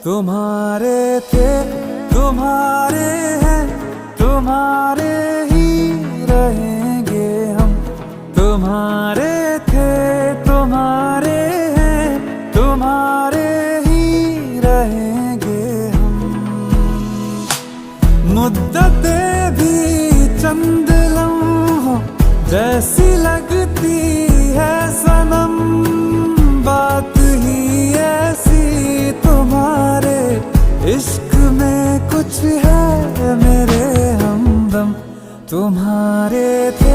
तुम्हारे थे, तुम्हारे हैं, तुम्हारे ही रहेंगे हम। तुम्हारे थे, तुम्हारे हैं, तुम्हारे ही रहेंगे हम। मुद्दतें भी चंद लम्हों जैसी लगती है सनम, बात ही ऐसी तुम्हारे इश्क में कुछ है मेरे हमदम। तुम्हारे थे,